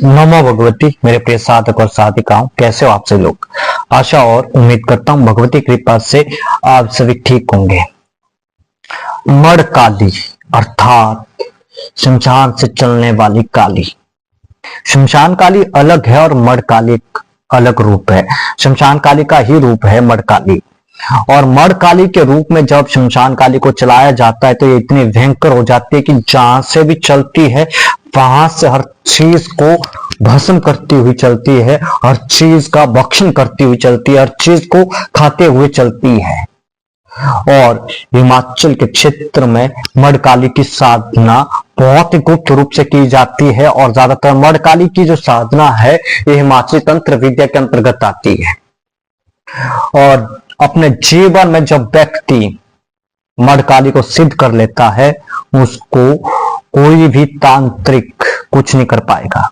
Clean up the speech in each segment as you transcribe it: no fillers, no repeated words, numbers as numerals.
नमो भगवती। मेरे प्रिय साधक और साधिकाओं, कैसे हो आप सभी लोग। आशा और उम्मीद करता हूं भगवती कृपा से आप सभी ठीक होंगे। मड़काली अर्थात शमशान से चलने वाली काली। शमशान काली अलग है और मड़काली अलग रूप है। शमशान काली का ही रूप है मड़काली। और मड़काली के रूप में जब शमशान काली को चलाया जाता है तो ये इतनी भयंकर हो जाती है कि जहां से भी चलती है वहां से हर चीज को भस्म करती हुई चलती है, हर चीज का भक्षण करती हुई चलती है, हर चीज को खाते हुए चलती है। और हिमाचल के क्षेत्र में मड़काली की साधना बहुत ही गुप्त रूप से की जाती है और ज्यादातर मड़काली की जो साधना है ये हिमाचली तंत्र विद्या के अंतर्गत आती है। और अपने जीवन में जब व्यक्ति मड़काली को सिद्ध कर लेता है उसको कोई भी तांत्रिक कुछ नहीं कर पाएगा,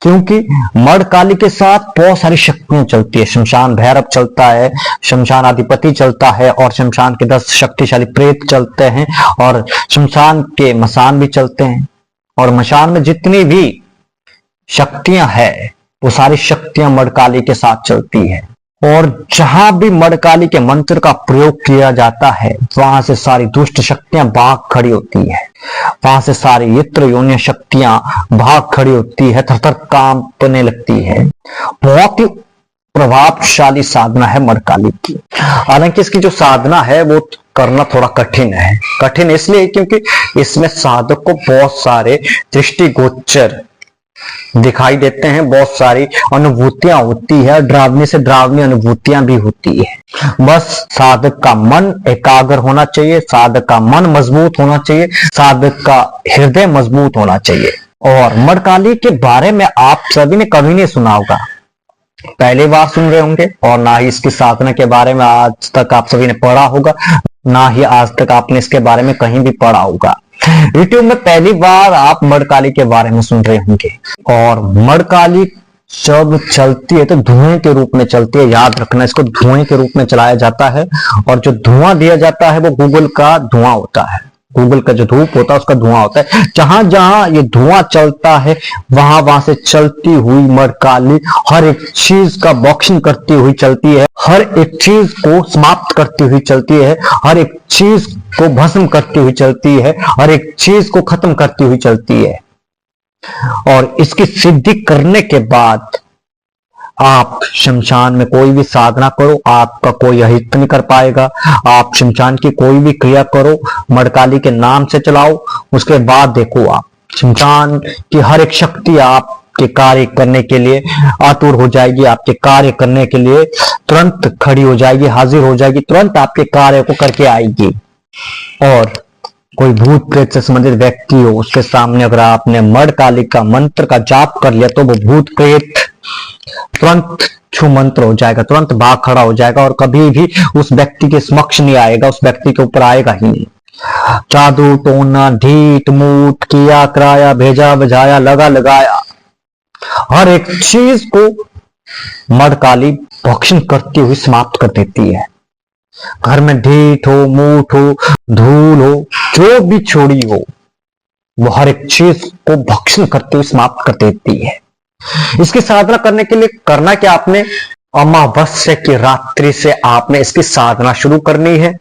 क्योंकि मड़काली के साथ बहुत सारी शक्तियां चलती है। शमशान भैरव चलता है, शमशान अधिपति चलता है और शमशान के 10 शक्तिशाली प्रेत चलते हैं और शमशान के मसान भी चलते हैं। और मशान में जितनी भी शक्तियां हैं वो सारी शक्तियां मड़काली के साथ चलती है। और जहां भी मड़काली के मंत्र का प्रयोग किया जाता है वहां से सारी दुष्ट शक्तियां भाग खड़ी होती है, वहां से सारी यत्र योनि शक्तियां भाग खड़ी होती है, थर-थर कांपने लगती है। बहुत ही प्रभावशाली साधना है मड़काली की। हालांकि इसकी जो साधना है वो करना थोड़ा कठिन है। कठिन इसलिए क्योंकि इसमें साधक को बहुत सारे दृष्टिगोचर दिखाई देते हैं, बहुत सारी अनुभूतियां होती है, डरावनी से डरावनी अनुभूतियां भी होती है। बस साधक का मन एकाग्र होना चाहिए, साधक का मन मजबूत होना चाहिए, साधक का हृदय मजबूत होना चाहिए। और मड़काली के बारे में आप सभी ने कभी नहीं सुना होगा, पहली बार सुन रहे होंगे। और ना ही इसकी साधना के बारे में आज तक आप सभी ने पढ़ा होगा, ना ही आज तक आपने इसके बारे में कहीं भी पढ़ा होगा। यूट्यूब में पहली बार आप मड़काली के बारे में सुन रहे होंगे। और मड़काली जब चलती है तो धुएं के रूप में चलती है, याद रखना, इसको धुएं के रूप में चलाया जाता है। और जो धुआं दिया जाता है वो गूगल का धुआं होता है, गूगल का जो धूप होता है उसका धुआं होता है। जहां जहां ये धुआं चलता है वहां वहां से चलती हुई मड़काली हर एक चीज का भक्षण करती हुई चलती है, हर एक चीज को समाप्त करती हुई चलती है, हर एक चीज को भस्म करती हुई चलती है, हर एक चीज को खत्म करती हुई चलती है। और इसकी सिद्धि करने के बाद आप शमशान में कोई भी साधना करो, आपका कोई अहित नहीं कर पाएगा। आप शमशान की कोई भी क्रिया करो, मड़काली के नाम से चलाओ, उसके बाद देखो आप शमशान की हर एक शक्ति आपके कार्य करने के लिए आतुर हो जाएगी, आपके कार्य करने के लिए तुरंत खड़ी हो जाएगी, हाजिर हो जाएगी, तुरंत आपके कार्य को करके आएगी। और कोई भूत प्रेत से संबंधित व्यक्ति हो उसके सामने अगर आपने मड़काली का मंत्र का जाप कर लिया तो वो भूत प्रेत तुरंत छू मंत्र हो जाएगा, तुरंत भाग खड़ा हो जाएगा और कभी भी उस व्यक्ति के समक्ष नहीं आएगा, उस व्यक्ति के ऊपर आएगा ही नहीं। जादू टोना ढीठ मूठ किया कराया भेजा बजाया लगा लगाया हर एक चीज को मड़काली भक्षण करती हुई समाप्त कर देती है। घर में ढीठ हो, मूठ हो, धूल हो, जो भी छोड़ी हो, वो हर एक चीज को भक्षण करते हुए समाप्त कर देती है। इसकी साधना करने के लिए करना क्या, आपने अमावस्या की रात्रि से आपने इसकी साधना शुरू करनी है।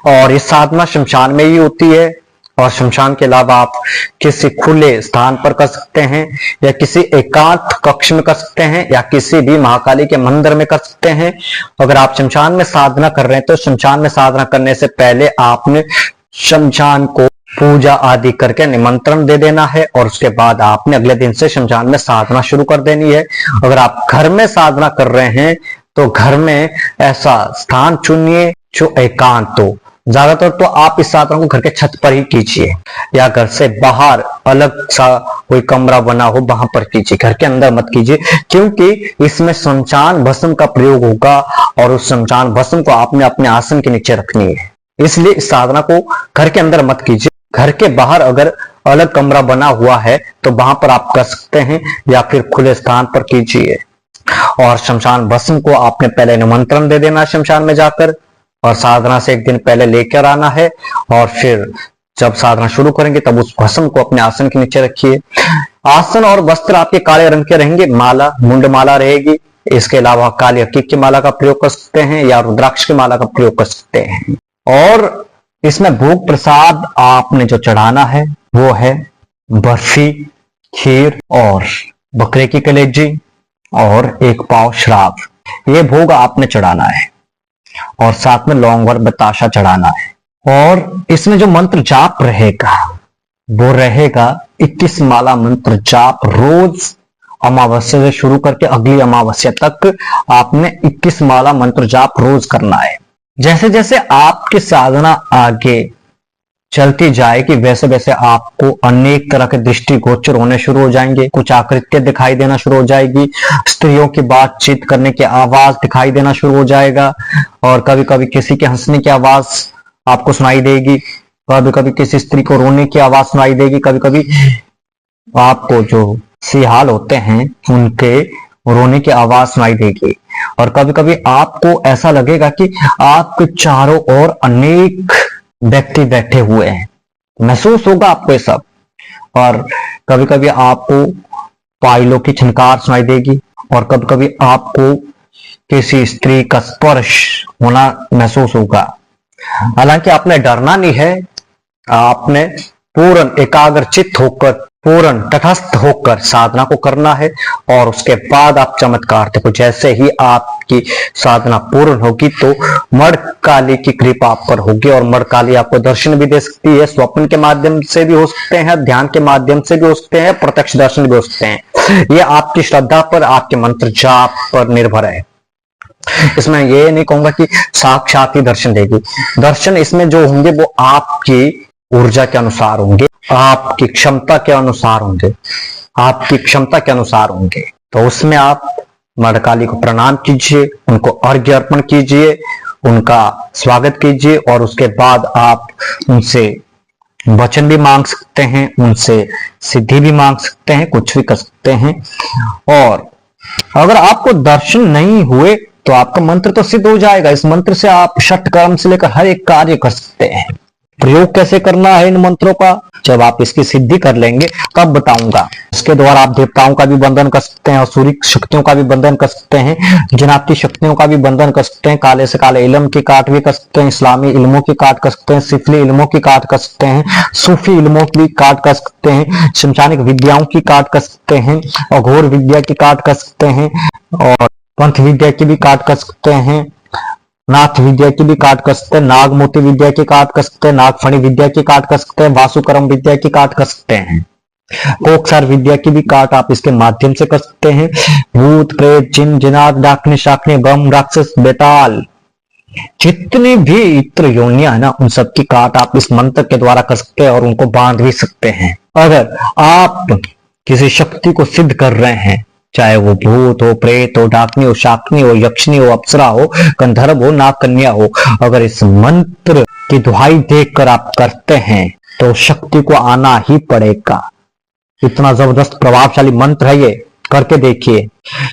और ये साधना शमशान में ही होती है और शमशान के अलावा आप किसी खुले स्थान पर कर सकते हैं या किसी एकांत कक्ष में कर सकते हैं या किसी भी महाकाली के मंदिर में कर सकते हैं। अगर आप शमशान में साधना कर रहे हैं तो शमशान में साधना करने से पहले आपने शमशान को पूजा आदि करके निमंत्रण दे देना है और उसके बाद आपने अगले दिन से शमशान में साधना शुरू कर देनी है। अगर आप घर में साधना कर रहे हैं तो घर में ऐसा स्थान चुनिए जो एकांत हो। ज्यादातर तो आप इस साधना को घर के छत पर ही कीजिए या घर से बाहर अलग सा कोई कमरा बना हो वहां पर कीजिए, घर के अंदर मत कीजिए, क्योंकि इसमें शमशान भस्म का प्रयोग होगा और उस शमशान भस्म को आपने अपने आसन के नीचे रखनी है। इसलिए इस साधना को घर के अंदर मत कीजिए। घर के बाहर अगर अलग कमरा बना हुआ है तो वहां पर आप कर सकते हैं या फिर खुले स्थान पर कीजिए। और शमशान भस्म को आपने पहले निमंत्रण दे देना शमशान में जाकर और साधना से एक दिन पहले लेकर आना है। और फिर जब साधना शुरू करेंगे तब उस भस्म को अपने आसन के नीचे रखिए। आसन और वस्त्र आपके काले रंग के रहेंगे, माला मुंड माला रहेगी। इसके अलावा काली हकीक की माला का प्रयोग कर सकते हैं या रुद्राक्ष की माला का प्रयोग कर सकते हैं। और इसमें भोग प्रसाद आपने जो चढ़ाना है वो है बर्फी, खीर और बकरे की कलेजी और 1 पाव शराब। ये भोग आपने चढ़ाना है और साथ में लौंग और बताशा चढ़ाना है। और इसमें जो मंत्र जाप रहेगा वो रहेगा 21 माला मंत्र जाप। रोज अमावस्या से शुरू करके अगली अमावस्या तक आपने 21 माला मंत्र जाप रोज करना है। जैसे जैसे आपकी साधना आगे चलती जाएगी वैसे वैसे आपको अनेक तरह के दृष्टिगोचर होने शुरू हो जाएंगे। कुछ आकृत्य दिखाई देना शुरू हो जाएगी, स्त्रियों की बातचीत करने की आवाज दिखाई देना शुरू हो जाएगा और कभी कभी किसी के हंसने की आवाज आपको सुनाई देगी, कभी कभी किसी स्त्री को रोने की आवाज सुनाई देगी, कभी कभी आपको जो सिहाल होते हैं उनके रोने की आवाज सुनाई देगी और कभी कभी आपको ऐसा लगेगा कि आपके चारों ओर अनेक व्यक्ति बैठे हुए हैं, महसूस होगा आपको ये सब। और कभी कभी आपको पायलों की छनकार सुनाई देगी और कभी कभी आपको किसी स्त्री का स्पर्श होना महसूस होगा। हालांकि आपने डरना नहीं है, आपने पूर्ण एकाग्रचित्त होकर, पूर्ण तटस्थ होकर साधना को करना है और उसके बाद आप चमत्कार देखो। जैसे ही आपकी साधना पूर्ण होगी तो मणकाली की कृपा आप पर होगी और मणकाली आपको दर्शन भी दे सकती है। स्वप्न के माध्यम से भी हो सकते हैं, ध्यान के माध्यम से भी हो सकते हैं, प्रत्यक्ष दर्शन भी हो सकते हैं। ये आपकी श्रद्धा पर, आपके मंत्र जाप पर निर्भर है। इसमें ये नहीं कहूंगा कि साक्षात ही दर्शन देगी। दर्शन इसमें जो होंगे वो आपकी ऊर्जा के अनुसार होंगे, आपकी क्षमता के अनुसार होंगे, आपकी क्षमता के अनुसार होंगे। तो उसमें आप मणकाली को प्रणाम कीजिए, उनको अर्घ्य अर्पण कीजिए, उनका स्वागत कीजिए और उसके बाद आप उनसे वचन भी मांग सकते हैं, उनसे सिद्धि भी मांग सकते हैं, कुछ भी कर सकते हैं। और अगर आपको दर्शन नहीं हुए तो आपका मंत्र तो सिद्ध हो जाएगा। इस मंत्र से आप षटकर्म से लेकर हर एक कार्य कर सकते हैं। प्रयोग कैसे करना है इन मंत्रों का, जब आप इसकी सिद्धि कर लेंगे तब बताऊंगा। इसके द्वारा आप देवताओं का भी बंधन कर सकते हैं, असुरी शक्तियों का भी बंधन कर सकते हैं, जिनाती शक्तियों का भी बंधन कर सकते हैं, काले से काले इल्म की काट भी कर सकते हैं, इस्लामी इल्मों की काट कर सकते हैं, सिफली इल्मों की काट कर सकते हैं, सूफी इल्मों की काट कर सकते हैं, शमशानिक विद्याओं की काट कर सकते हैं, अघोर विद्या की काट कर सकते हैं और पंथ विद्या की भी काट कर सकते हैं, नाथ विद्या की भी काट कर सकते हैं, नाग मोती विद्या की काट कर सकते हैं, नागफणी विद्या की काट कर सकते हैं, वासुकर्म विद्या की काट कर सकते हैं, कोकसार विद्या की भी काट आप इसके माध्यम से कर सकते हैं। भूत प्रेत जिन जिनात डाकनी शाकनी ब्रह्म राक्षस बेताल जितनी भी इत्र योनियां है ना उन सब की काट आप इस मंत्र के द्वारा कर सकते हैं और उनको बांध भी सकते हैं। अगर आप किसी शक्ति को सिद्ध कर रहे हैं, चाहे वो भूत हो, प्रेत हो, डाकनी हो, शाकनी हो, यक्षनी हो, अप्सरा हो, गंधर्व हो, नाग कन्या हो, अगर इस मंत्र की दुहाई देखकर आप करते हैं तो शक्ति को आना ही पड़ेगा। इतना जबरदस्त प्रभावशाली मंत्र है ये, करके देखिए।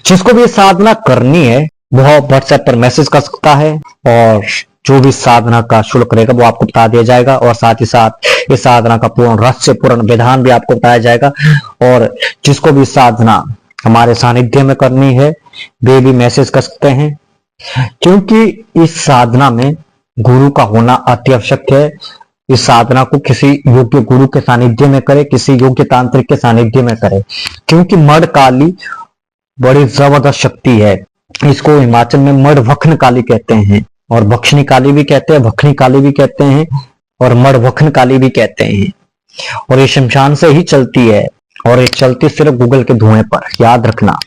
जिसको भी साधना करनी है वह व्हाट्सएप पर मैसेज कर सकता है और जो भी साधना का शुल्क रहेगा वो आपको बता दिया जाएगा और साथ ही साथ इस साधना का पूर्ण रहस्य, पूर्ण विधान भी आपको बताया जाएगा। और जिसको भी साधना हमारे सानिध्य में करनी है वे भी मैसेज कर सकते हैं, क्योंकि इस साधना में गुरु का होना अति आवश्यक है। इस साधना को किसी योग्य गुरु के सानिध्य में करे, किसी योग्य तांत्रिक के सानिध्य में करे, क्योंकि मणकाली बड़ी जबरदस्त शक्ति है। इसको हिमाचल में मणवखन काली कहते हैं और भक्षणी काली भी कहते हैं, भखनी काली भी कहते हैं और मणवखन काली भी कहते हैं। और ये शमशान से ही चलती है और ये चलती सिर्फ गूगल के धुएं पर, याद रखना।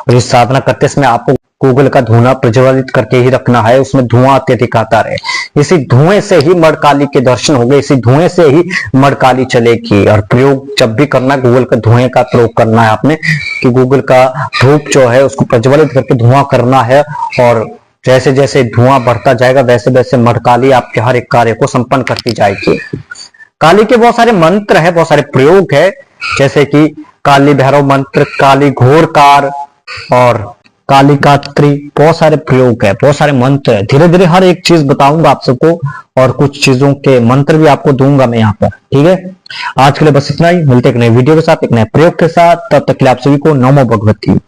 और इस साधना करते समय आपको गूगल का धुआं प्रज्वलित करके ही रखना है, उसमें धुआं अत्यधिक आता रहे। इसी धुएं से ही मणकाली के दर्शन होंगे, इसी धुएं से ही मणकाली चलेगी। और प्रयोग जब भी करना है गूगल का धुएं का प्रयोग करना है आपने, कि गूगल का धूप जो है उसको प्रज्वलित करके धुआं करना है। और जैसे जैसे धुआं बढ़ता जाएगा वैसे वैसे मणकाली आपके हर एक कार्य को संपन्न करती जाएगी। काली के बहुत सारे मंत्र है, बहुत सारे प्रयोग है, जैसे कि काली भैरव मंत्र, काली घोरकार और कालिका त्री, बहुत सारे प्रयोग है, बहुत सारे मंत्र है। धीरे धीरे हर एक चीज बताऊंगा आप सबको और कुछ चीजों के मंत्र भी आपको दूंगा मैं यहाँ पर। ठीक है, आज के लिए बस इतना ही। मिलते एक नए वीडियो के साथ, एक नए प्रयोग के साथ। तब तक के लिए आप सभी को नमो भगवती।